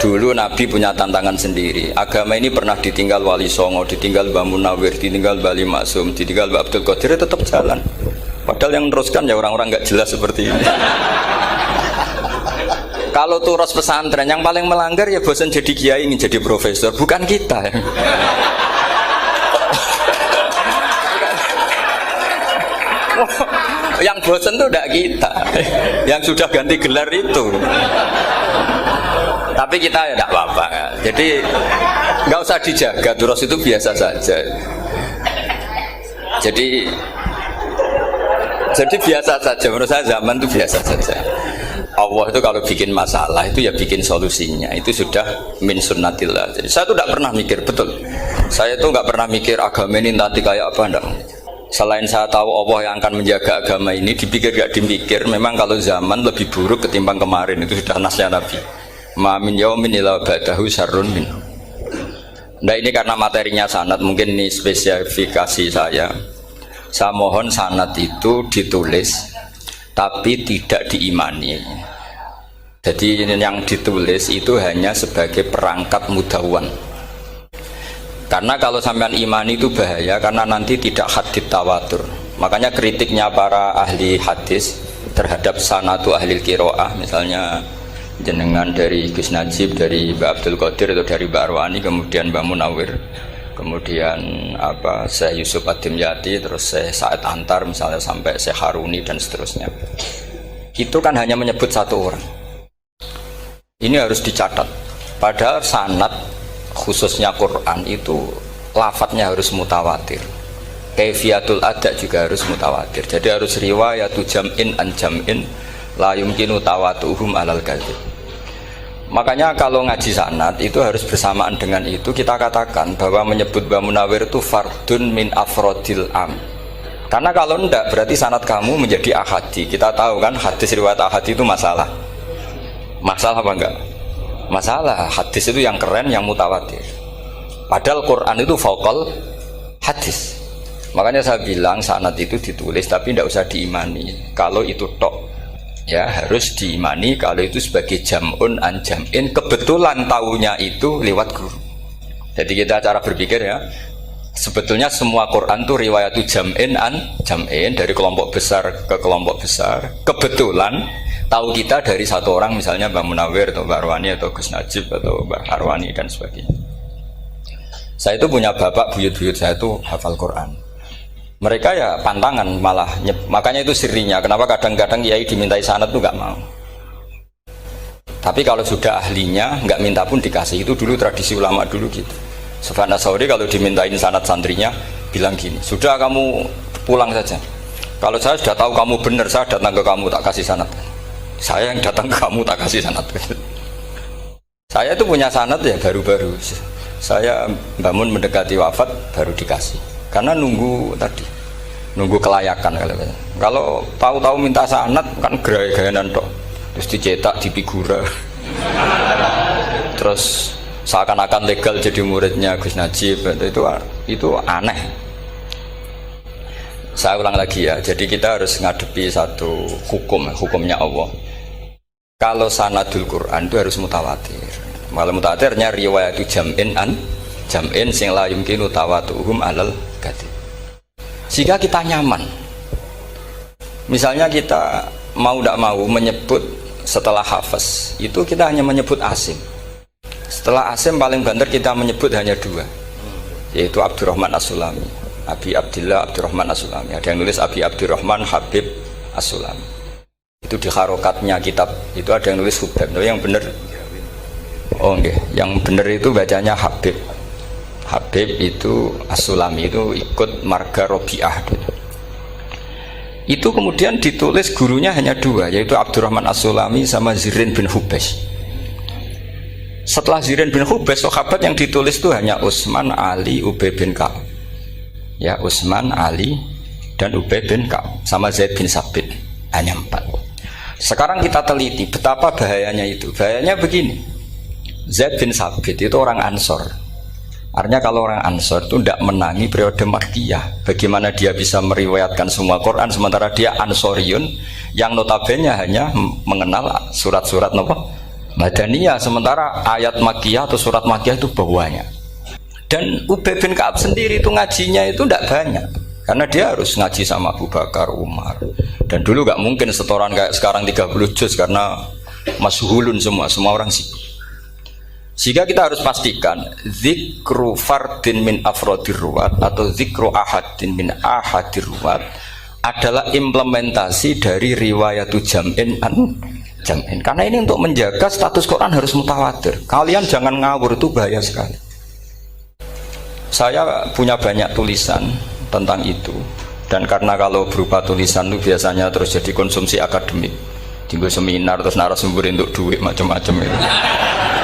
Dulu Nabi punya tantangan sendiri. Agama ini pernah ditinggal Wali Songo, ditinggal Mbah Munawir, ditinggal Bali Maksum, ditinggal Mbah Abdul Qadir, tetap jalan. Padahal yang meneruskan ya orang-orang nggak jelas seperti ini. Kalau turos pesantren yang paling melanggar ya bosan jadi kiai ingin jadi profesor, bukan kita. Yang bosan tuh tidak kita, yang sudah ganti gelar itu. Tapi kita ya tidak apa-apa. Jadi nggak usah dijaga, turos itu biasa saja. Jadi biasa saja. Menurut saya zaman itu biasa saja. Allah itu kalau bikin masalah itu ya bikin solusinya. Itu sudah min sunnatillah. Jadi saya tuh tidak pernah mikir, betul. Saya tuh nggak pernah mikir agama ini nanti kayak apa, enggak. Selain saya tahu Allah yang akan menjaga agama ini, dipikir gak dipikir, memang kalau zaman lebih buruk ketimbang kemarin. Itu sudah nasnya Nabi. Ma min yaumin illa ba'dahu syarrun min. Nah ini karena materinya sanad, mungkin ini spesifikasi saya. Saya mohon sanad itu ditulis tapi tidak diimani. Jadi yang ditulis itu hanya sebagai perangkat mudawwan. Karena kalau sampean imani itu bahaya, karena nanti tidak hadits tawatur. Makanya kritiknya para ahli hadis terhadap sanadu ahli qiraah, misalnya jenengan dari Gus Najib, dari Mbak Abdul Qadir atau dari Mbak Arwani, kemudian Mbak Munawir, kemudian Syekh Yusuf Ad-Dimyati, terus Syekh Sa'id Antar misalnya sampai Syekh Haruni dan seterusnya. Itu kan hanya menyebut satu orang. Ini harus dicatat. Padahal sanad khususnya Quran itu lafadznya harus mutawatir. Kaifiyatul ada juga harus mutawatir. Jadi harus riwayatu jam'in an jam'in la yumkinu tawatuhum alal kadzib. Makanya kalau ngaji sanad itu harus bersamaan dengan itu kita katakan bahwa menyebut Mbah Munawir itu fardun min afrodil am. Karena kalau enggak berarti sanad kamu menjadi ahadi. Kita tahu kan hadis riwayat ahadi itu masalah. Masalah apa enggak? Masalah. Hadis itu yang keren, yang mutawatir. Padahal Quran itu fauqal hadis. Makanya saya bilang sanad itu ditulis tapi tidak usah diimani. Kalau itu tok ya harus diimani kalau itu sebagai jam'un an jam'in, kebetulan taunya itu lewat guru. Jadi kita cara berpikir ya, sebetulnya semua Quran itu riwayatu jam'in an jam'in, dari kelompok besar ke kelompok besar. Kebetulan tahu kita dari satu orang, misalnya Mbak Munawir atau Mbak Arwani atau Gus Najib atau Mbak Arwani dan sebagainya. Saya itu punya bapak, buyut-buyut saya itu hafal Quran. Mereka ya pantangan malah, makanya itu sirinya. Kenapa kadang-kadang kiai dimintai sanad itu nggak mau. Tapi kalau sudah ahlinya nggak minta pun dikasih. Itu dulu tradisi ulama dulu gitu. Sufyan Ats-Tsauri kalau dimintain sanad santrinya bilang gini, sudah kamu pulang saja. Kalau saya sudah tahu kamu benar, saya datang ke kamu tak kasih sanad. Saya yang datang ke kamu tak kasih sanad. Saya itu punya sanad ya baru-baru. Saya bangun mendekati wafat baru dikasih. Karena nunggu tadi, nunggu kelayakan. Kalau tahu-tahu minta sanad kan gaya-gayanan toh. Terus dicetak di figura. Terus seakan-akan legal jadi muridnya Gus Najib. Itu aneh. Saya ulang lagi ya. Jadi kita harus ngadepi satu hukumnya Allah. Kalau sanadul Quran itu harus mutawatir. Kalau mutawatirnya riwayatu jam'in an jam'in sing la yumkinu tawatuhum alal kadzib. Sehingga kita nyaman. Misalnya kita mau tidak mau menyebut setelah hafaz itu kita hanya menyebut asim. Setelah asim paling banter kita menyebut hanya dua, yaitu Abdurrahman As-Sulami, Abi Abdillah Abdurrahman As-Sulami. Ada yang nulis Abi Abdurrahman Habib As-Sulami. Itu di harokatnya kitab itu ada yang nulis Hubab. Yang benar, oh enggak, yang benar itu bacanya Habib. Habib itu As-Sulami itu ikut marga Robi'ah. Itu kemudian ditulis gurunya hanya dua, yaitu Abdurrahman As-Sulami sama Zirin bin Hubes. Setelah Zirin bin Hubes, sahabat yang ditulis itu hanya Utsman, Ali, Ubay bin Ka'ab. Ya, Utsman, Ali dan Ubay bin Ka'ab sama Zaid bin Sabit, hanya 4. Sekarang kita teliti betapa bahayanya itu. Bahayanya begini, Zaid bin Sabit itu orang Ansor. Artinya kalau orang Ansor itu tidak menangi periode Makkiyah. Bagaimana dia bisa meriwayatkan semua Quran sementara dia Ansoriun yang notabene hanya mengenal surat-surat Madaniyah, sementara ayat Makkiyah atau surat Makkiyah itu banyak. Dan Ubay bin Ka'ab sendiri itu ngajinya itu tidak banyak, karena dia harus ngaji sama Abu Bakar, Umar. Dan dulu nggak mungkin setoran kayak sekarang 30 juz karena masyhulun semua orang sibuk. Sehingga kita harus pastikan zikru fardin min afrodir ruwat atau zikru ahadin min ahadir ruwat adalah implementasi dari riwayatu jam'in an jam'in. Karena ini untuk menjaga status Quran harus mutawatir. Kalian jangan ngawur, itu bahaya sekali. Saya punya banyak tulisan tentang itu, dan karena kalau berupa tulisan itu biasanya terus jadi konsumsi akademik, tinggal seminar terus narasumber untuk duit macam-macam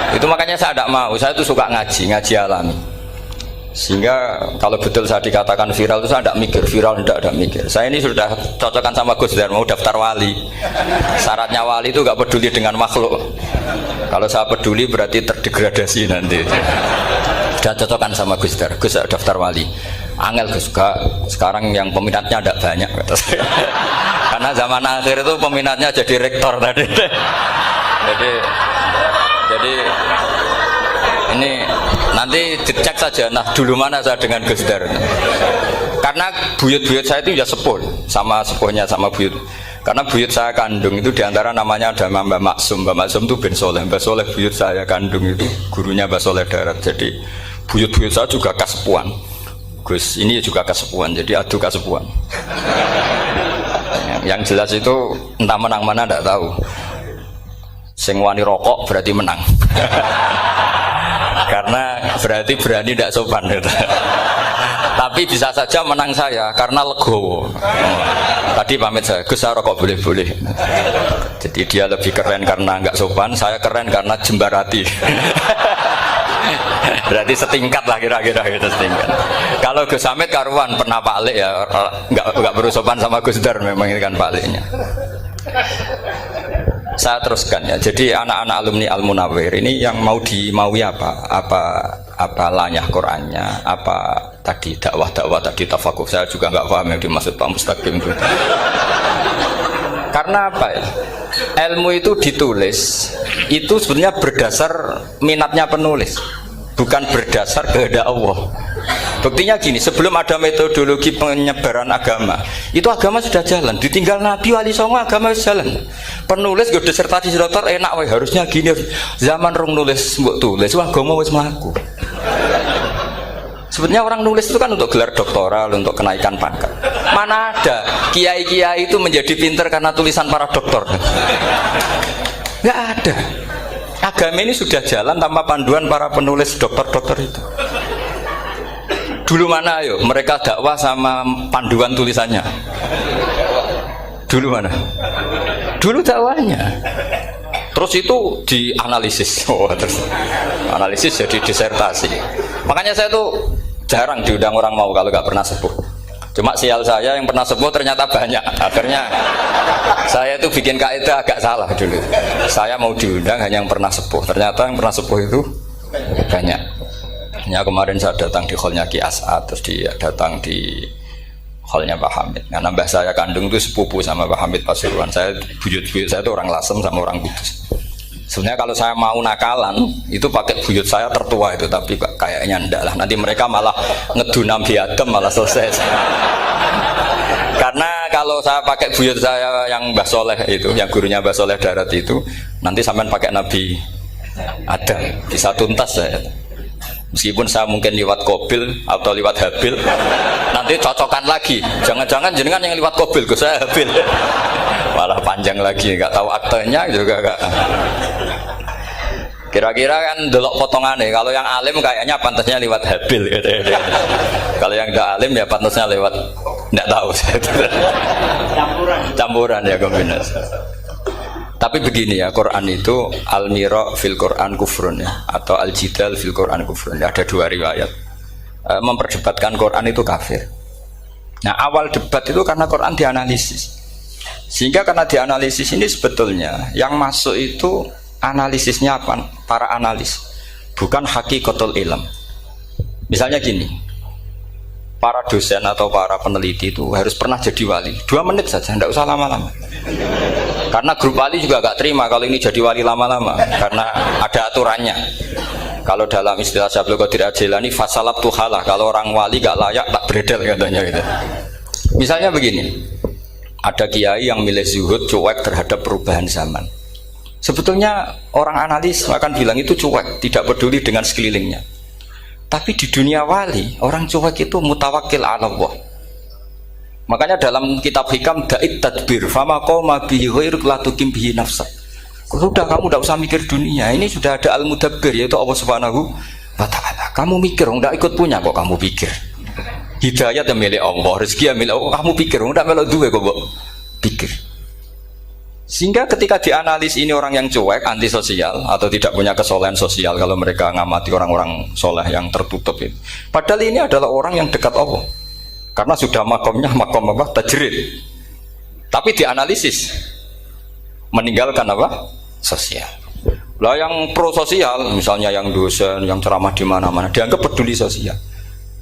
itu makanya saya tidak mau. Saya itu suka ngaji alami, sehingga kalau betul saya dikatakan viral itu saya tidak mikir viral, tidak mikir. Saya ini sudah cocokkan sama Gus Dar, mau daftar wali. Syaratnya wali itu nggak peduli dengan makhluk. Kalau saya peduli berarti terdegradasi nanti. Sudah cocokkan sama Gus Dar, Gus daftar wali. Angel Gus, sekarang yang peminatnya tidak banyak kata saya. Karena zaman akhir itu peminatnya jadi rektor tadi. Jadi ini nanti dicek saja. Nah dulu mana saya dengan Gus Dar. Karena buyut-buyut saya itu ya sepuh, sama sepuhnya sama buyut. Karena buyut saya kandung itu diantara namanya ada Mbak Maksum. Mbak Maksum itu bin Soleh. Mbak Soleh buyut saya kandung itu gurunya Mbak Soleh Darat. Jadi buyut-buyut saya juga kasepuan. Gus ini juga kasepuan, jadi adu kasepuan. Yang jelas itu entah menang mana tidak tahu. Sing wani rokok berarti menang. Karena berarti berani tidak sopan gitu. Tapi bisa saja menang saya karena legowo. Tadi pamit saya, Gus saya rokok boleh-boleh. Jadi dia lebih keren karena nggak sopan, saya keren karena jembarati. Berarti setingkat lah kira-kira gitu, setingkat. Kalau Gus Hamid karuan pernah Pak Alik ya, nggak berusopan sama Gus Dar, memang ini kan Pak Aliknya. Saya teruskan ya. Jadi anak-anak alumni Al Munawwir ini yang dimaui apa lanyah Qurannya, apa tadi dakwah tadi tafakuh. Saya juga nggak paham yang dimaksud Pak Mustaqim itu. Karena apa ya? Ilmu itu ditulis itu sebenarnya berdasar minatnya penulis, bukan berdasar kehendak Allah. Buktinya gini, sebelum ada metodologi penyebaran agama, itu agama sudah jalan. Ditinggal Nabi Wali Songo agama sudah jalan. Penulis gue disertasi dokter enak, harusnya gini. Zaman rong nulis mbok tulis, agama wis mlaku. Sebetulnya orang nulis itu kan untuk gelar doktoral, untuk kenaikan pangkat. Mana ada kiai-kiai itu menjadi pinter karena tulisan para doktor? Nggak ada. Agama ini sudah jalan tanpa panduan para penulis dokter-dokter itu. Dulu mana ayo mereka dakwah sama panduan tulisannya? Dulu mana? Dulu dakwahnya. Terus itu dianalisis. Terus analisis jadi disertasi. Makanya saya tuh jarang diundang orang mau kalau nggak pernah sepuh. Cuma sial saya yang pernah sepuh ternyata banyak. Akhirnya saya itu bikin kaidah agak salah dulu. Saya mau diundang hanya yang pernah sepuh. Ternyata yang pernah sepuh itu banyak. Ya kemarin saya datang di hallnya Ki As'ad, terus dia datang di hallnya Pak Hamid. Karena mbah saya kandung itu sepupu sama Pak Hamid Pasuruan. Saya buyut-buyut saya itu orang Lasem sama orang Kudus. Sebenarnya kalau saya mau nakalan itu pakai buyut saya tertua itu, tapi kayaknya enggak lah. Nanti mereka malah ngedunam di Adam malah selesai. Karena kalau saya pakai buyut saya yang Mbah Soleh itu, yang gurunya Mbah Soleh Darat itu, nanti sampean pakai Nabi Adam, bisa tuntas saya. Meskipun saya mungkin lewat Kobil atau lewat Habil, nanti cocokkan lagi. Jangan-jangan jenengan yang lewat Kobil, gue saya Habil. Malah panjang lagi, nggak tahu aktenya juga nggak. Kira-kira kan delok potongannya. Kalau yang alim kayaknya pantasnya lewat Habil. Gitu. Kalau yang tidak alim ya pantasnya lewat nggak tahu. Campuran ya kombinasi. Tapi begini ya, Quran itu al-mira fil Quran kufrun ya, atau al-jidal fil Quran kufrun. Ada dua riwayat. Memperdebatkan Quran itu kafir. Nah, awal debat itu karena Quran dianalisis. Sehingga karena dianalisis ini sebetulnya yang masuk itu analisisnya apa? Para analis, bukan hakikatul ilm. Misalnya gini, para dosen atau para peneliti itu harus pernah jadi wali. 2 menit saja, tidak usah lama-lama. Karena grup wali juga gak terima kalau ini jadi wali lama-lama, karena ada aturannya. Kalau dalam istilah Syaikhul Qadir Al-Jilani, fasalab tuhalah, kalau orang wali gak layak tak beredel katanya gitu. Misalnya begini, ada kiai yang milih zuhud, cuek terhadap perubahan zaman. Sebetulnya orang analis akan bilang itu cuek, tidak peduli dengan sekelilingnya. Tapi di dunia wali, orang cuek itu mutawakkil ala Allah. Makanya dalam kitab hikam da'it tadbir fama qoma bihi ghairuk la tukim bihi nafsak. Sudah, kamu tidak usah mikir dunia, ini sudah ada al-mudabbir, yaitu Allah Subhanahu wa ta'ala. Kamu mikir, tidak ikut punya kok kamu pikir. Hidayah yang milik Allah, rezeki yang milik Allah, kamu pikir, tidak melok duwe kok pikir. Sehingga ketika dianalisis ini orang yang cuek, antisosial atau tidak punya kesolehan sosial, kalau mereka ngamati orang-orang soleh yang tertutup itu. Padahal ini adalah orang yang dekat Allah. Karena sudah makomnya makom apa? Tajrid. Tapi dianalisis meninggalkan apa? Sosial. Lah yang pro sosial, misalnya yang dosen, yang ceramah di mana-mana, dianggap peduli sosial.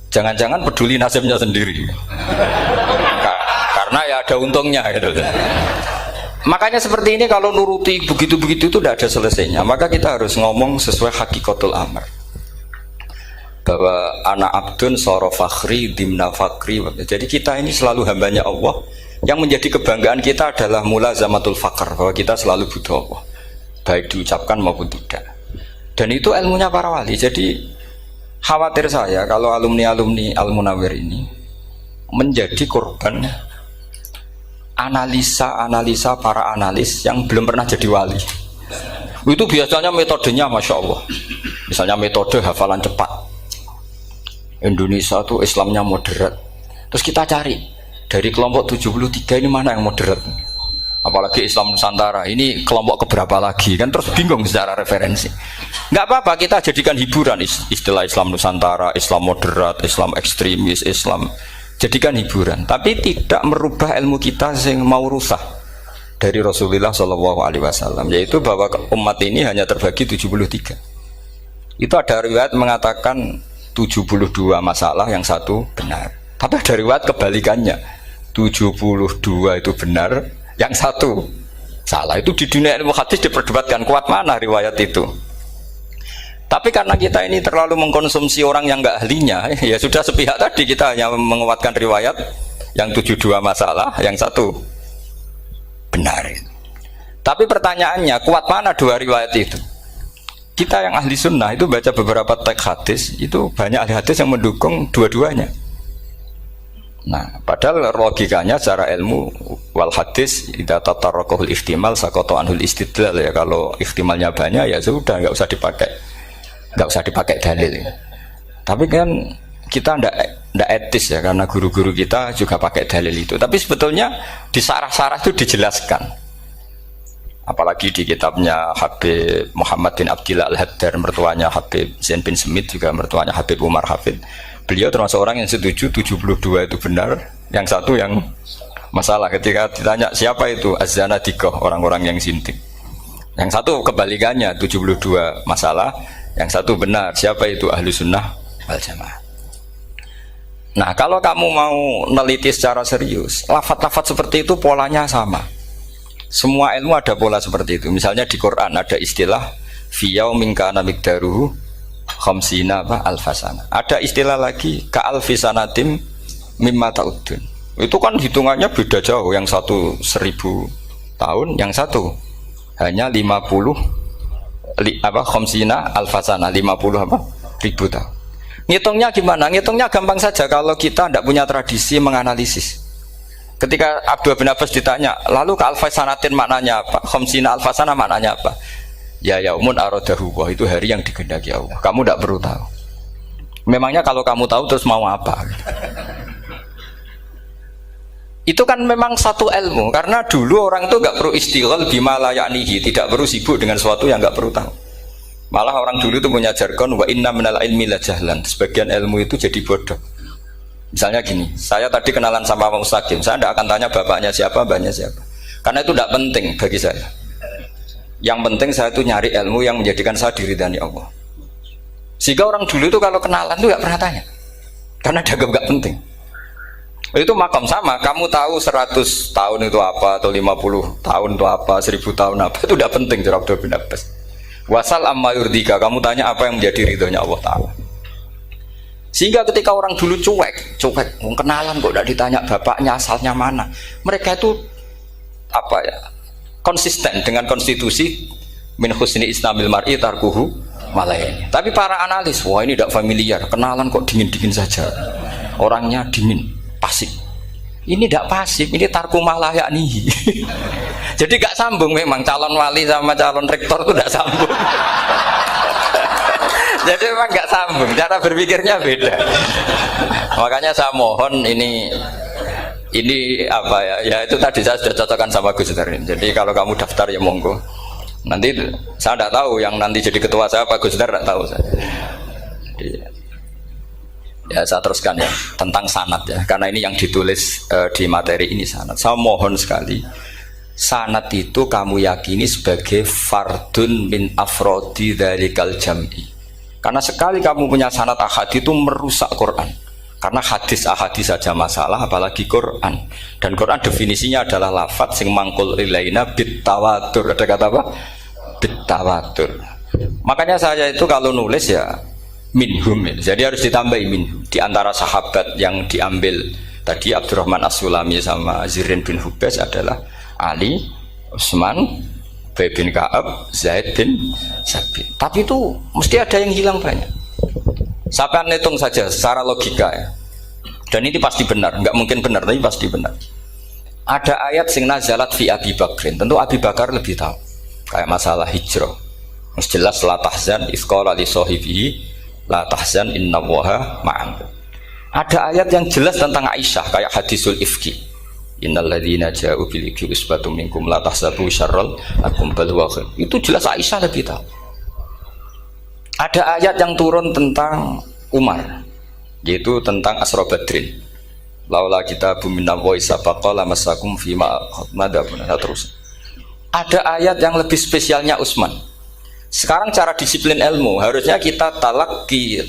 Jangan-jangan peduli nasibnya sendiri. Karena ya ada untungnya gitu. Makanya seperti ini kalau nuruti begitu-begitu itu tidak ada selesainya. Maka kita harus ngomong sesuai hakikatul amr. Bahwa anak abdun soro fakhri dimna fakri. Jadi kita ini selalu hambanya Allah. Yang menjadi kebanggaan kita adalah mulazamatul fakr, bahwa kita selalu butuh Allah, baik diucapkan maupun tidak. Dan itu ilmunya para wali. Jadi khawatir saya kalau alumni-alumni Al-Munawwir ini menjadi korban analisa para analis yang belum pernah jadi wali. Itu biasanya metodenya Masya Allah. Misalnya metode hafalan cepat. Indonesia tuh Islamnya moderat. Terus kita cari dari kelompok 73 ini mana yang moderat. Apalagi Islam Nusantara ini kelompok keberapa lagi, kan terus bingung secara referensi. Nggak apa-apa, kita jadikan hiburan istilah Islam Nusantara, Islam moderat, Islam ekstremis, Islam, jadikan hiburan. Tapi tidak merubah ilmu kita yang mau rusak dari Rasulullah SAW, yaitu bahwa umat ini hanya terbagi 73. Itu ada riwayat mengatakan 72 masalah, yang satu benar. Tapi ada riwayat kebalikannya, 72 itu benar, yang satu salah. Itu di dunia ilmu hadis diperdebatkan kuat mana riwayat itu. Tapi karena kita ini terlalu mengkonsumsi orang yang enggak ahlinya, ya sudah sepihak tadi, kita hanya menguatkan riwayat yang 72 masalah, yang satu benar. Tapi pertanyaannya, kuat mana dua riwayat itu? Kita yang ahli sunnah itu baca beberapa teks hadis, itu banyak ahli hadis yang mendukung dua-duanya. Nah, padahal logikanya secara ilmu wal hadis idza tatarraqahul ihtimal saqata anhul istidlal, ya kalau ihtimalnya banyak ya sudah nggak usah dipakai dalil. Tapi kan kita ndak etis ya, karena guru-guru kita juga pakai dalil itu. Tapi sebetulnya di sarah-sarah itu dijelaskan. Apalagi di kitabnya Habib Muhammad bin Abdillah Al-Haddar, mertuanya Habib Zain bin Smith, juga mertuanya Habib Umar Hafid. Beliau termasuk orang yang setuju 72 itu benar, yang satu yang masalah. Ketika ditanya siapa itu Az-Zanadiqah, orang-orang yang sintik. Yang satu kebalikannya, 72 masalah, yang satu benar, siapa itu Ahlu Sunnah wal Jamaah. Nah, kalau kamu mau neliti secara serius, lafaz-lafaz seperti itu polanya sama. Semua ilmu ada pola seperti itu. Misalnya di Quran ada istilah fi yaumin kana miqdaruhu khamsina alfasana. Ada istilah lagi ka alfisanatim mimma ta'udun. Itu kan hitungannya beda jauh. Yang satu 1000 tahun, yang satu hanya 50 khamsina alfasana, 50 ribu tahun. Ngitungnya gimana? Ngitungnya gampang saja kalau kita tidak punya tradisi menganalisis. Ketika Abdul bin Abbas ditanya, lalu ke alfasanatin maknanya apa? Khamsina alfasana maknanya apa? Ya yaumun aradahu, wah itu hari yang dikehendaki Allah. Kamu tidak perlu tahu. Memangnya kalau kamu tahu terus mau apa? Itu kan memang satu ilmu, karena dulu orang itu nggak perlu istighal bima la ya'nihi, tidak perlu sibuk dengan sesuatu yang nggak perlu tahu. Malah orang dulu itu punya jargon wa inna minal ilmi la jahlan. Sebagian ilmu itu jadi bodoh. Misalnya gini, saya tadi kenalan sama Pak Mustaqim, saya tidak akan tanya bapaknya siapa, mbaknya siapa, karena itu tidak penting bagi saya. Yang penting saya itu nyari ilmu yang menjadikan saya diridani Allah. Sehingga orang dulu itu kalau kenalan itu nggak pernah tanya, karena dianggap nggak penting. Itu makam sama, kamu tahu 100 tahun itu apa, atau 50 tahun itu apa, 1000 tahun apa, itu udah penting cara Abdullah bin Abbas. Wasal amma yurdika, kamu tanya apa yang menjadi ridhonya Allah Ta'ala. Sehingga ketika orang dulu cuek, kenalan kok tidak ditanya bapaknya asalnya mana. Mereka itu apa ya, konsisten dengan konstitusi min husni islamil mar'i tarkuhu malayani. Tapi para analis, wah ini tidak familiar, kenalan kok dingin-dingin saja. Orangnya dingin, pasif. Ini tidak pasif, ini tarku malah yakni. Jadi gak sambung memang calon wali sama calon rektor itu tidak sambung. Jadi memang gak sambung, cara berpikirnya beda. Makanya saya mohon ini apa ya? Ya itu tadi saya sudah cocokkan sama Gus Darin. Jadi kalau kamu daftar ya monggo. Nanti saya tidak tahu yang nanti jadi ketua saya Pak Gus Dar, tidak tahu saya. Jadi, ya saya teruskan ya tentang sanad ya, karena ini yang ditulis di materi ini sanad. Saya mohon sekali, sanad itu kamu yakini sebagai fardun min afrodi dzalikal jam'i. Karena sekali kamu punya sanad ahad itu merusak Quran. Karena hadis ahadis saja masalah, apalagi Quran. Dan Quran definisinya adalah lafadz sing mangkul ilaina bit tawatur. Ada kata apa? Bit tawatur. Makanya saya itu kalau nulis ya minhum. Jadi harus ditambahi minhum. Di antara sahabat yang diambil tadi Abdurrahman As-Sulami sama Zirin bin Hubes adalah Ali, Utsman, Ubay bin Ka'ab, Zaid bin Sabit. Tapi itu mesti ada yang hilang banyak. Sampai hitung saja secara logika ya. Dan ini pasti benar, nggak mungkin benar tapi pasti benar. Ada ayat sing nazalat fi Abi Bakrin. Tentu Abi Bakar lebih tahu. Kayak masalah hijrah. Mas jelas la tahzan isqala li sahibihi la tahzan innallaha ma'an. Ada ayat yang jelas tentang Aisyah kayak hadisul ifki. Innal ladzina ja'u bil ifki usbatum minkum la tahsabu syarral lakum bal huwa khair. Itu jelas Aisyah lebih tahu. Ada ayat yang turun tentang Umar, yaitu tentang Asra Badrin. Laula kitabun minallahi sabaqa lamassakum fima madabun. Terus ada ayat yang lebih spesialnya Utsman. Sekarang cara disiplin ilmu harusnya kita talaqi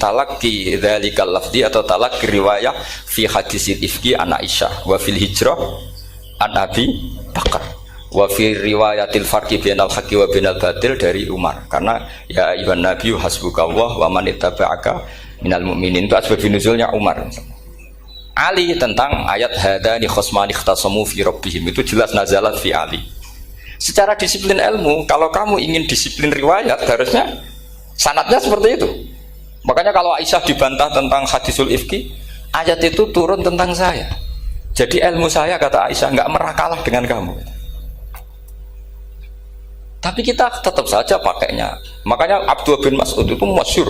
dzalikal lafzi atau talaqi riwayah fi hadisil ifki an Aisyah wa fil hijrah an Abi Bakar wa fi riwayatil farqi bainal haqqi wa bainal batil dari Umar. Karena ya ayyuhan nabiyyu hasbukallah wa man ittaba'aka minal mu'minin, itu asbab nuzulnya Umar. Ali tentang ayat hadani khosmani ikhtasamu fi rabbihim, itu jelas nazalat fi Ali. Secara disiplin ilmu, kalau kamu ingin disiplin riwayat, harusnya sanadnya seperti itu. Makanya kalau Aisyah dibantah tentang hadisul ifki, ayat itu turun tentang saya. Jadi ilmu saya, kata Aisyah, nggak merah kalah dengan kamu. Tapi kita tetap saja pakainya. Makanya Abdullah bin Mas'ud itu masyhur,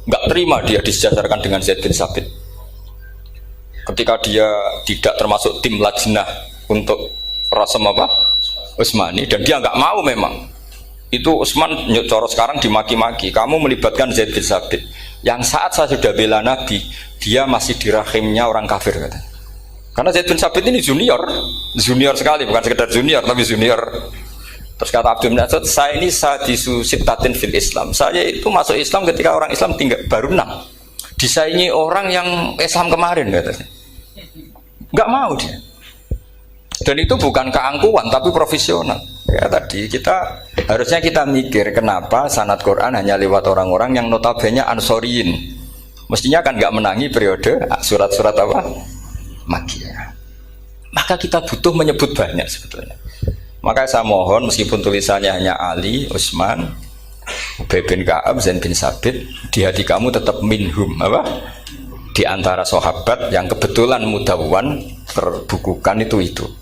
nggak terima dia disejajarkan dengan Zaid bin Sabit. Ketika dia tidak termasuk tim lajnah untuk rasam apa? Utsmani, dan dia nggak mau memang. Itu Utsman coro sekarang dimaki-maki, kamu melibatkan Zaid bin Sabit yang saat saya sudah bela Nabi, dia masih di rahimnya orang kafir, kata. Karena Zaid bin Sabit ini junior sekali, bukan sekedar junior tapi junior. Terus kata Abdul Nasir, saya ini sadisu sittatin fil Islam, saya itu masuk Islam ketika orang Islam tinggal baru 6, disaingi orang yang Islam kemarin, katanya. Nggak mau dia. Dan itu bukan keangkuhan tapi profesional. Ya tadi harusnya kita mikir kenapa sanad Quran hanya lewat orang-orang yang notabene ansoriyin. Mestinya kan nggak menangi periode surat-surat apa? Makkiyah. Maka kita butuh menyebut banyak sebetulnya. Maka saya mohon meskipun tulisannya hanya Ali, Utsman, Ubay bin Ka'ab, Zaid bin Sabit, di hati kamu tetap minhum apa? Di antara sahabat yang kebetulan mudawwan terbukukan itu.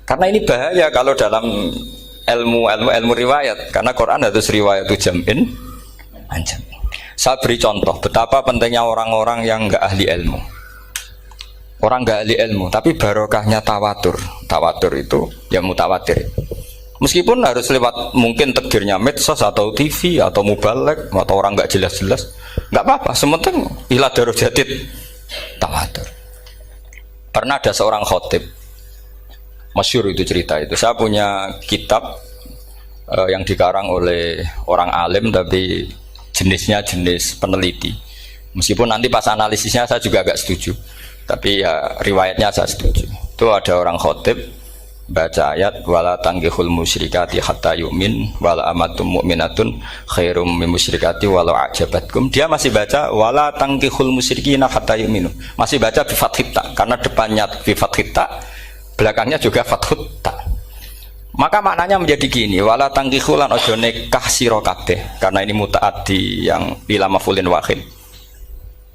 Karena ini bahaya kalau dalam ilmu riwayat, karena Quran harus riwayat itu jam'in anjam. Saya beri contoh betapa pentingnya orang-orang yang enggak ahli ilmu. Orang enggak ahli ilmu, tapi barokahnya tawatur. Tawatur itu ya mutawatir. Meskipun harus lewat mungkin takdirnya medsos atau TV atau mubalek atau orang enggak jelas-jelas, enggak apa-apa, sementing ila darajatid tawatur. Pernah ada seorang khatib, masyhur itu cerita itu. Saya punya kitab yang dikarang oleh orang alim tapi jenisnya jenis peneliti. Meskipun nanti pas analisisnya saya juga agak setuju. Tapi ya riwayatnya saya setuju. Itu ada orang khotib baca ayat wala tangkihul musyrikati hatta yu'min wala amatum mu'minatun khairum min musyrikati walau ajabatkum. Dia masih baca wala tangkihul musyrikina hatta yu'minu. Masih baca bi fathit ta karena depannya bi fathit ta, belakangnya juga fathut ta. Maka maknanya menjadi gini, wala tangkihul lan ojo nikah sira kabeh. Karena ini mutaaddi yang ila maf'ulin wahid.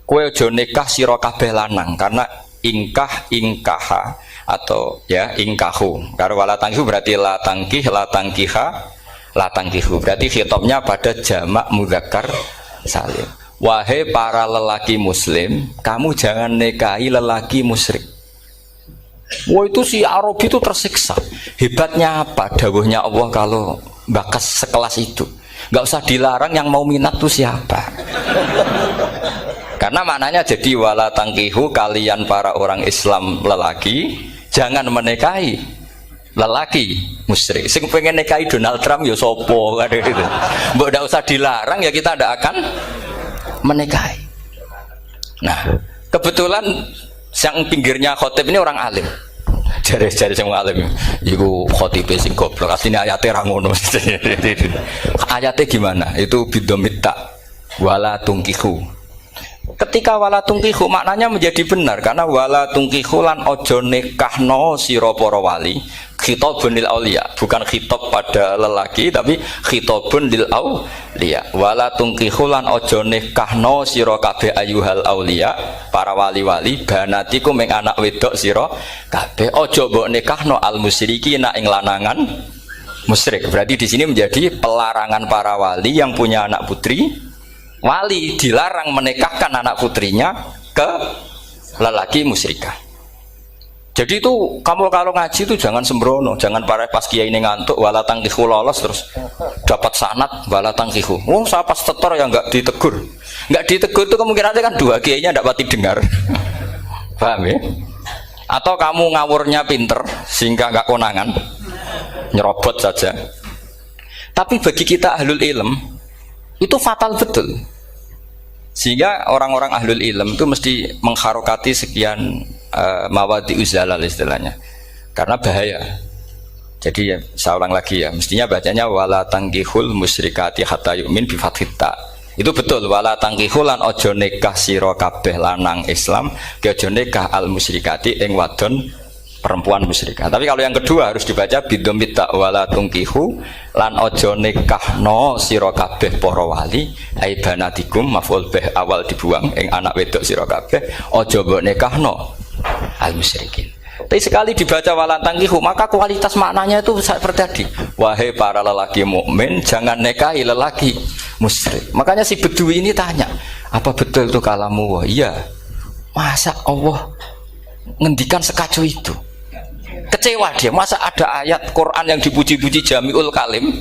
Kowe aja nikah sira kabeh lanang karena ingkaha atau ya ingkahu. Karo wala tangkihu berarti la tangkih, la tangkiha, la tangkihu. Berarti khitabnya pada jamak mudzakkar salim. Wahai para lelaki muslim, kamu jangan nikahi lelaki musyrik. Wah itu si Arabi itu tersiksa. Hebatnya apa dawuhnya Allah kalau bakas sekelas itu? Gak usah dilarang, yang mau minat tuh siapa? Karena maknanya jadi wala tangkihu, kalian para orang Islam lelaki jangan menikahi lelaki musyrik. Sing pengen nikahi Donald Trump ya sopo kan gitu. Mbok ndak usah dilarang ya kita ndak akan menikahi. Nah, kebetulan yang pinggirnya khotib ini orang alim. Jare-jare sing alim iku khotibe sing goblok. Asline ayate ra ngono. Ayate gimana? Itu bidomita wala tungkihu. Ketika wala tungkihu maknanya menjadi benar karena wala tungkihu lan ojo nikahno sira para wali khitabun lil auliya, bukan khitab pada lelaki tapi khitabun lil auliya. Wala tungkihu lan ojo nikahno sira kabeh ayuhal auliya, para wali-wali banatiku ming anak wedok sira kabeh. Ojo mbok nikahno al musyrikina ing lanangan musyrik. Berarti di sini menjadi pelarangan para wali yang punya anak putri. Wali dilarang menikahkan anak putrinya ke lelaki musyrikah. Jadi itu kamu kalau ngaji itu jangan sembrono, jangan pas kiai ini ngantuk wala tangkihu lolos terus dapat sanad wala tangkihu. Oh saya pas setor yang nggak ditegur, nggak ditegur itu kemungkinannya kan dua kiainya nggak pati dengar, paham ya? Atau kamu ngawurnya pinter sehingga nggak konangan, nyerobot saja. Tapi bagi kita ahlul ilm itu fatal betul. Sehingga orang-orang ahlul ilm itu mesti mengharokati sekian mawadi uzalal istilahnya, karena bahaya. Jadi ya, saya ulang lagi ya, mestinya bacanya wala tangkihul musyrikati hatta yu'min bi fathit ta. Itu betul, wala tangkihul lan ojo nikah sira kabeh lanang Islam ke ojo nikah al musyrikati ing wadon perempuan musyrikah. Tapi kalau yang kedua harus dibaca bidomit ta wala tungkihu lan ojo nikahno sira kabeh para wali ai banatikum maf'ul bih awal dibuang ing anak wedok sira kabeh ojo mbok nikahno al musyrikin. Tapi sekali dibaca wala tangkihu maka kualitas maknanya itu seperti tadi. Wahai para lelaki mukmin jangan nikahi lelaki musyrik. Makanya si Bedui ini tanya, apa betul itu kalamu? Wah, iya. Masa Allah ngendikan sekacau itu? Kecewa dia, masa ada ayat Quran yang dipuji-puji jami'ul kalim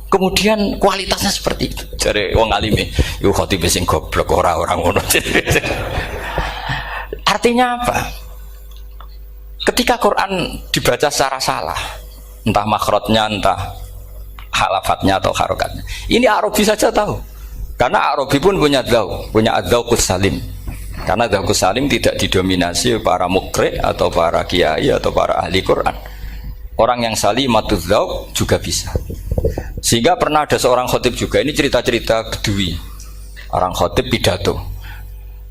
kemudian kualitasnya seperti itu. Jadi wong alime yo khotib sing goblok orang ngono. Artinya apa? Ketika Quran dibaca secara salah, entah makhrajnya, entah halafatnya atau harokatnya, ini Arabi saja tahu, karena Arabi pun punya adzauqus salim. Karena adzauqus salim tidak didominasi para mukri atau para kiai atau para ahli Quran. Orang yang salimatuz dzauq juga bisa. Sehingga pernah ada seorang khotib juga, ini cerita-cerita Bedui. Orang khotib pidato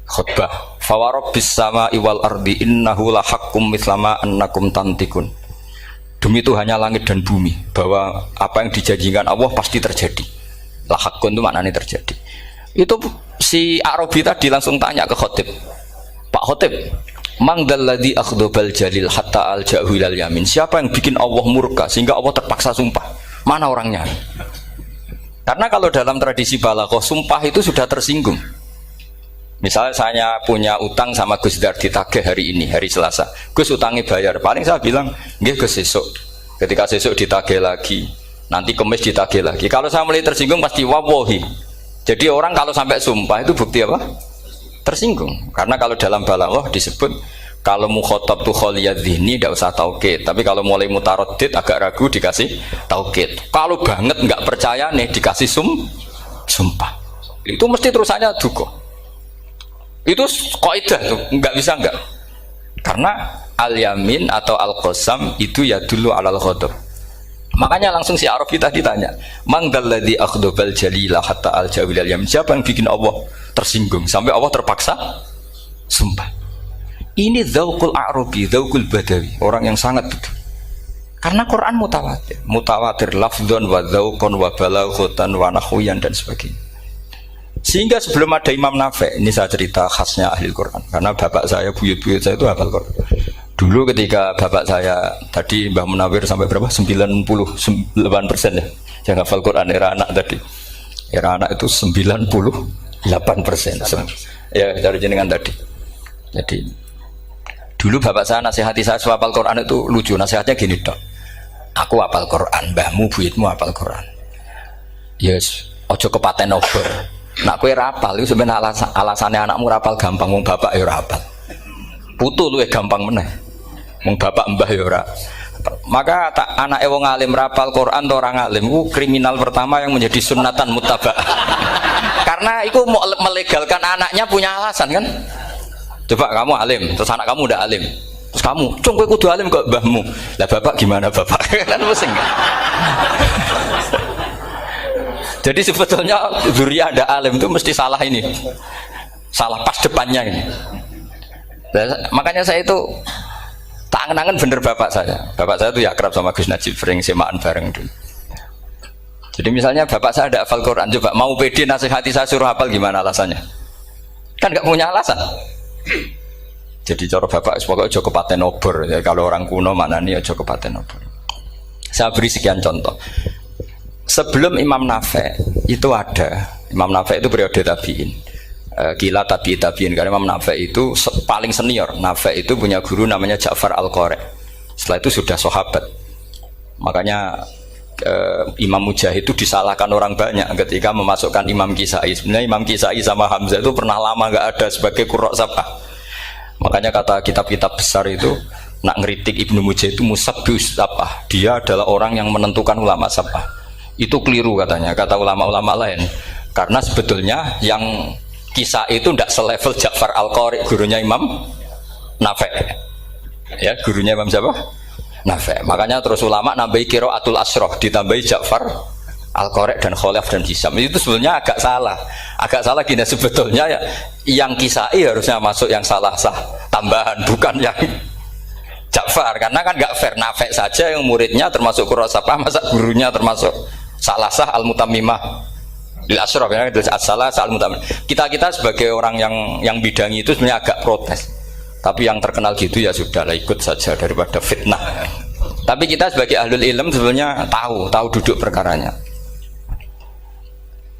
khutbah, fawarabbis sama'i wal ardi innahu lahaqqum mithlama annakum tantikun. Demi Tuhannya langit dan bumi, bahwa apa yang dijanjikan Allah pasti terjadi. Lahaqqun itu maknanya terjadi. Itu si Arabi tadi langsung tanya ke khotib, Pak khotib, mangdalladzi akhdobal jalil hatta alja'hu ilal yamin. Siapa yang bikin Allah murka sehingga Allah terpaksa sumpah? Mana orangnya? Karena kalau dalam tradisi balaghah sumpah itu sudah tersinggung. Misalnya saya punya utang sama Gus Dar ditagih hari ini, hari Selasa. Gus utangnya bayar, paling saya bilang, nggih Gus sesuk. Ketika sesuk ditagih lagi, nanti Kamis ditagih lagi. Kalau saya mulai tersinggung pasti wawahi. Jadi orang kalau sampai sumpah itu bukti apa? Tersinggung. Karena kalau dalam balaghah disebut kalau mukhatab tuh khaliyadz dzihni tidak usah taukid. Tapi kalau mulai mutaraddid agak ragu dikasih taukid. Kalau banget nggak percaya nih dikasih sumpah. Itu mesti terusannya duga. Itu kaidah tuh, nggak bisa nggak. Karena al-yamin atau al-qasam itu ya dulu alal ghadab. Makanya langsung si Arabi tadi tanya, "Man dalladzi akhdabal jalila hatta al-jawil al-yamin?" Siapa yang bikin Allah tersinggung sampai Allah terpaksa sumpah? Ini dzauqul Arabi, dzauqul Badawi, orang yang sangat betul. Karena Quran mutawatir, mutawatir lafdzon wa dzauqon wa balaghatan wa nahwiyan dan sebagainya. Sehingga sebelum ada Imam Nafi', ini saya cerita khasnya ahli Quran, karena bapak saya, buyut-buyut saya itu hafal Quran. Dulu ketika bapak saya tadi Mbah Munawir sampai berapa? 98% ya. Yang hafal Quran era anak tadi. Era anak itu 98%. Ya, dari jenengan tadi. Jadi dulu bapak saya nasihati saya soal hafal Quran itu lucu. Nasihatnya gini, Dok. Aku hafal Quran, mbahmu buyutmu hafal Quran. Yes, ojo kepaten obor. Nak kowe rapal itu sebenarnya alasannya anakmu rapal gampang, wong bapak ya rapal. Putu luwih gampang meneh. Wong bapak mbah ya ora. Maka tak anake wong alim rapal Quran to orang alim ku kriminal pertama yang menjadi sunnatan muttaba. Karena itu mau melegalkan anaknya punya alasan kan. Coba kamu alim, terus anak kamu udah alim. Terus kamu, "Cung kowe kudu alim kok mbahmu." Lah bapak gimana bapak? Kan pusing. Jadi sebetulnya dzurriyyah ada alim itu mesti salah ini. Salah pas depannya ini. Makanya saya itu tak angen-angen bener bapak saya. Bapak saya itu ya akrab sama Gus Najib, sering semaan bareng dulu. Jadi misalnya bapak saya ada hafal Quran, coba mau pede nasihati saya suruh hafal gimana alasannya? Kan nggak punya alasan. Jadi cara bapak pokoknya ojo kepaten obor. Ya, kalau orang kuno mana nih ojo kepaten obor. Saya beri sekian contoh. Sebelum Imam Nafi' itu ada. Imam Nafi' itu periode tabi'in. Kila tabi'in karena Imam Nafi' itu paling senior. Nafi' itu punya guru namanya Ja'far Al-Qari. Setelah itu sudah sahabat. Makanya Imam Mujahid itu disalahkan orang banyak ketika memasukkan Imam Kisai. Sebenarnya Imam Kisai sama Hamzah itu pernah lama nggak ada sebagai qurra sab'ah. Makanya kata kitab-kitab besar itu nak ngeritik Ibnu Mujahid itu musabbius sab'ah. Dia adalah orang yang menentukan ulama sab'ah. Itu keliru katanya, kata ulama-ulama lain. Karena sebetulnya yang Kisah itu tidak selevel Ja'far Al-Qari, gurunya Imam Nafi'. Ya, gurunya Imam siapa? Nafi'. Makanya terus ulama nambahi qiraatul asroh, ditambahi Ja'far Al-Qari dan Khalaf dan Hisam. Itu sebenarnya agak salah. Agak salah gini, sebetulnya ya, yang Kisah harusnya masuk yang salah sah tambahan, bukan yang Ja'far. Karena kan nggak fair, Nafi' saja yang muridnya termasuk qurrasabah, masa gurunya termasuk salah sah al-mutammimah lil asyraf, ya, salah sah al-mutammimah. Kita sebagai orang yang bidangi itu sebenarnya agak protes. Tapi yang terkenal gitu ya sudahlah, ikut saja daripada fitnah. Tapi kita sebagai ahlul ilm sebenarnya tahu duduk perkaranya.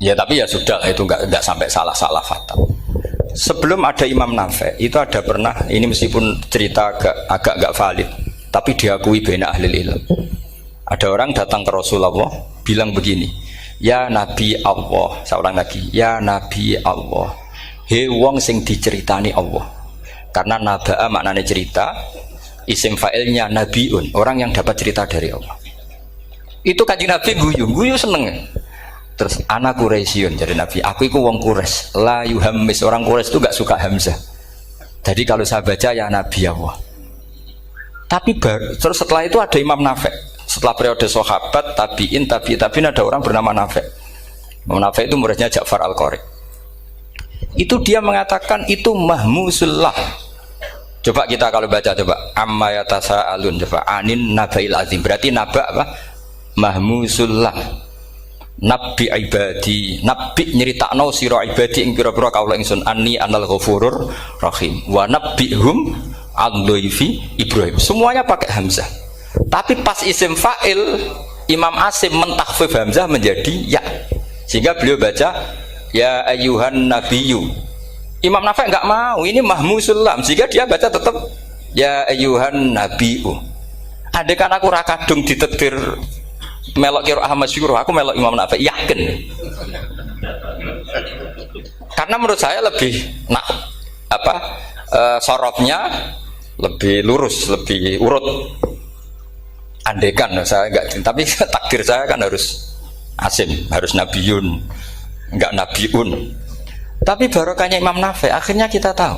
Ya tapi ya sudah itu nggak sampai salah fatal. Sebelum ada Imam Nafi' itu ada pernah, ini meskipun cerita agak valid, tapi diakui bena ahlul ilm. Ada orang datang ke Rasulullah bilang begini, "Ya Nabi Allah," seorang lagi, "Ya Nabi Allah, he wong sing diceritani Allah." Karena naba'a maknanya cerita, isim fa'ilnya nabiun, orang yang dapat cerita dari Allah. Itu Kanjeng Nabi guyu seneng. Terus anak Quraisyun, jadi Nabi, aku itu wong Quraisy, la yuhammis, orang Quraisy itu gak suka hamzah. Jadi kalau saya baca ya Nabi Allah. Tapi terus setelah itu ada Imam Nafi'. Setelah periode sahabat, tabi'in ada orang bernama Nafi'. Imam Nafi' itu muridnya Ja'far Al-Qari. Itu dia mengatakan itu mahmusullah. Coba kita kalau baca coba amma yatasaalun, coba anin nabail azim. Berarti naba apa? Mahmusullah. Nabi ibadi, nabi nyeritakno sira ibadi ing pira-pira kaula ingsun anni anal ghafurur rahim wa nabbihum al-dhaifi Ibrahim. Semuanya pakai hamzah. Tapi pas isim fa'il Imam Asim mentakhfif hamzah menjadi ya. Sehingga beliau baca ya ayyuhan nabiyyu. Imam Nafi' enggak mau, ini mahmusul lam. Sehingga dia baca tetap ya ayyuhan nabiyyu. Andai kan aku ra kadung ditakdir melok qiraah masyhur, aku melok Imam Nafi', yakin. Karena menurut saya lebih sorotnya lebih lurus, lebih urut. Andekan saya enggak, tapi takdir saya kan harus Asim, harus Nabiun, enggak Nabiun. Tapi barokahnya Imam Nafi', akhirnya kita tahu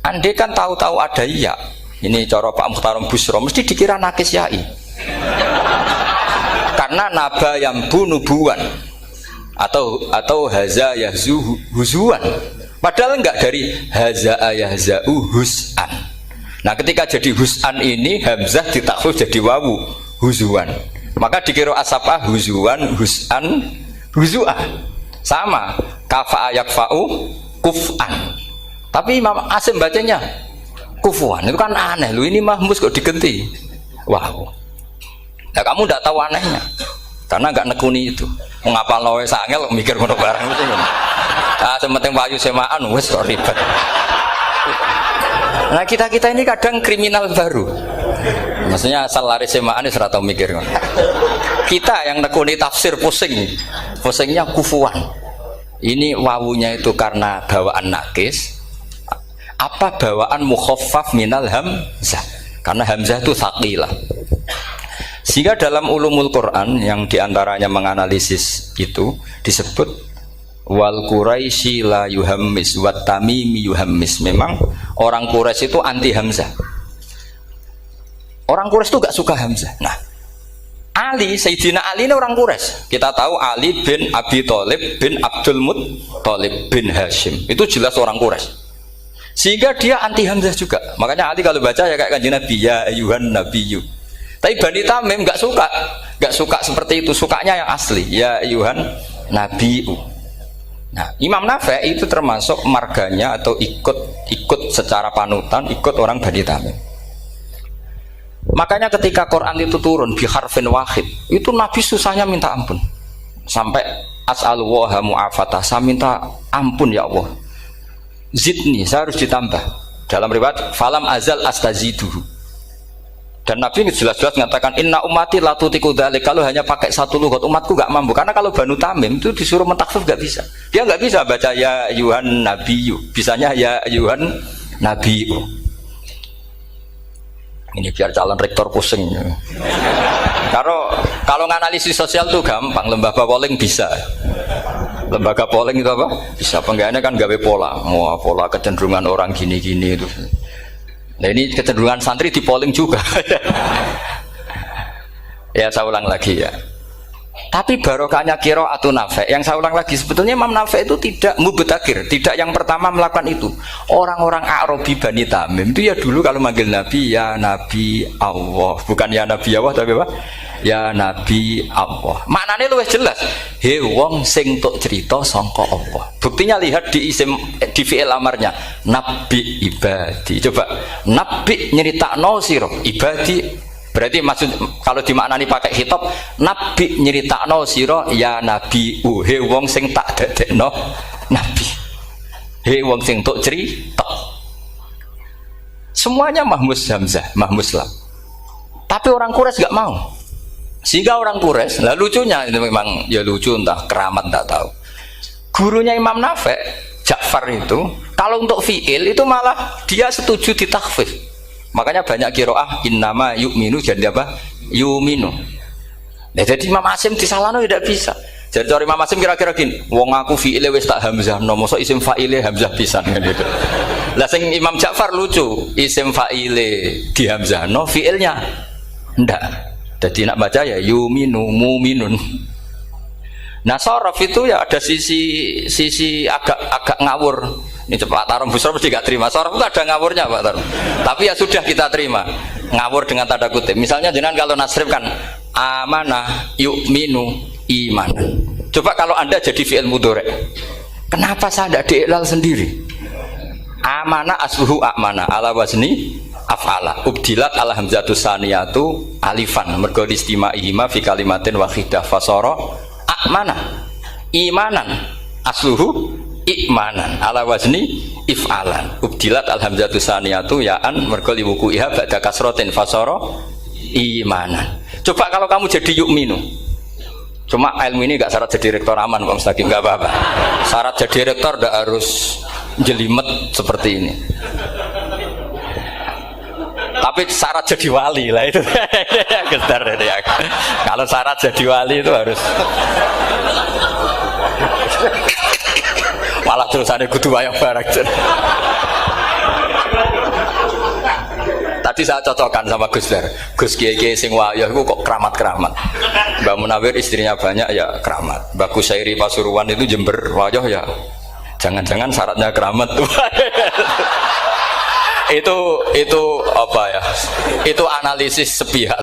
Andai kan tahu-tahu ada ya, ini cara Pak Muhtarom Busro, mesti dikira nakis yai. Karena naba yang bunubuan atau haza yahzu huzuan. Padahal enggak, dari haza yahza'u hus'an. Nah, ketika jadi hus'an ini hamzah ditakhfif jadi wawu huzuan. Maka dikira asapah huzuan, hus'an, huzu'an. Sama kafa yakfa'u kuf'an. Tapi Imam Asim bacanya kufuan. Itu kan aneh. Lu ini mahmus kok digenti. Wow. Nah, kamu tidak tahu anehnya. Karena nggak nekuni itu. Mengapa lo sangel mikir ngono barang itu. Ah, sementing wayu semaan wes kok ribet. Nah, kita ini kadang kriminal baru. Maksudnya asal lari semaan wis ora tau mikir ngono. Kita yang nekuni tafsir pusing. Pusingnya kufuan. Ini wawunya itu karena bawaan nakis. Apa bawaan mukhaffaf minal hamzah? Karena hamzah itu tsaqilah. Sehingga dalam ulumul Quran yang diantaranya menganalisis itu disebut wal Quraisy la yuhammis wat tamimi yuhammis. Memang orang Quraisy itu anti hamzah. Orang Quraisy itu gak suka hamzah. Nah, Ali, Sayyidina Ali ini orang Quraisy. Kita tahu Ali bin Abi Thalib bin Abdul Muttalib bin Hashim. Itu jelas orang Quraisy. Sehingga dia anti hamzah juga. Makanya Ali kalau baca ya kayak Kanjeng Nabi, ya ayyuhan nabiyyu. Tapi Bani Tamim nggak suka seperti itu. Sukanya yang asli, ya ayyuhan nabiyyu. Nah, Imam Nafi' itu termasuk marganya atau ikut secara panutan, ikut orang Bani Tamim. Makanya ketika Quran itu turun bi harfin wahid, itu Nabi susahnya minta ampun. Sampai as'alullaha mu'afatah, saya minta ampun ya Allah. Zidni, saya harus ditambah. Dalam riwayat falam azal astaziduhu. Dan Nabi jelas-jelas mengatakan inna ummati la tutiku dzalik. Kalau hanya pakai satu lughat umatku enggak mampu. Karena kalau Banu Tamim itu disuruh mentakfif enggak bisa. Dia enggak bisa baca ya ayyuhan nabiyyu. Bisanya ya ayyuhan nabiyyu. Ini biar calon rektor pusing. Kalau nganalisis sosial tuh gampang, lembaga polling bisa. Lembaga polling itu apa? Bisa, penggawaannya kan gawe pola, mau pola kecenderungan orang gini-gini itu. Nah, ini kecenderungan santri di polling juga. Ya, saya ulang lagi ya. Tapi barokahnya qiraatun Nafi', yang saya ulang lagi, sebetulnya Imam Nafi' itu tidak mubtagir, tidak yang pertama melakukan itu. Orang-orang Arabi Bani Tamim itu ya dulu kalau manggil Nabi ya Nabi Allah, bukan ya Nabi Allah tapi apa? Ya Nabi Allah. Maknanya luwih jelas. He wong sing tok cerita sangka Allah. Buktinya lihat di isim di fi'il amarnya. Nabi ibadi. Coba nabi nyeritakno sira ibadi. Berarti maksud kalau dimaknani pakai khitab, nabi nyeritakno sira ya nabi he wong sing tak dadekno nabi. He wong sing tok cerita. Semuanya mahmus hamzah, mahmus lam. Tapi orang Quraisy enggak mau. Sehingga orang Quraisy, lah lucunya itu memang ya lucu, entah keramat enggak tahu. Gurunya Imam Nafi', Ja'far itu, kalau untuk fi'il itu malah dia setuju ditakhfif. Makanya banyak qiraah innama yu'minu jadi apa? Yu'minu. Nah, jadi Imam Asim disalahno tidak bisa. Jadi cara Imam Asim kira-kira gini, wong aku fi'ile wis tak hamzah, no mosok isim fa'ile hamzah pisan kan gitu. Lah sing Imam Ja'far lucu, isim fa'ile di hamzah, no fi'ilnya ndak. Jadi nak baca ya yuminu muminun. Nah, sorof itu ya ada sisi agak ngawur. Ini Pak Tarom Busro mesti gak terima. Sorof itu ada ngawurnya Pak Tarom. Tapi ya sudah kita terima. Ngawur dengan tanda kutip. Misalnya jangan kalau nasrif kan amanah yu'minu imanan. Coba kalau Anda jadi fi'il mudhari'. Kenapa saya tidak diiklal sendiri? Amanah asluhu amana ala wazni af'ala. Ubdilat ala hamzatus saniyatu alifan mergo istimaihima fi kalimatin wahidah fasara amana imanan asluhu ikmanan ala wazni if'alan. Ubdilat al hamzatus saniyatu ya'an mergo liwuku'iha ba'da kasratin fasara imanan. Coba kalau kamu jadi yu'minu. Cuma ilmu ini gak syarat jadi rektor aman Pak Mustaqim, gak apa-apa. Syarat jadi rektor gak harus jelimet seperti ini. Tapi syarat jadi wali lah itu. Gestar ya. Kalau syarat jadi wali itu harus malah terus ada kudu wayang barang. Tadi saya cocokkan sama Gus Ber. Gus Kiai sing wayah itu kok keramat-keramat. Mbak Munawir istrinya banyak ya keramat. Mbak Kusairi Pasuruan itu Jember wayah ya. Jangan-jangan syaratnya keramat tuh. itu apa ya? Itu analisis sepihak.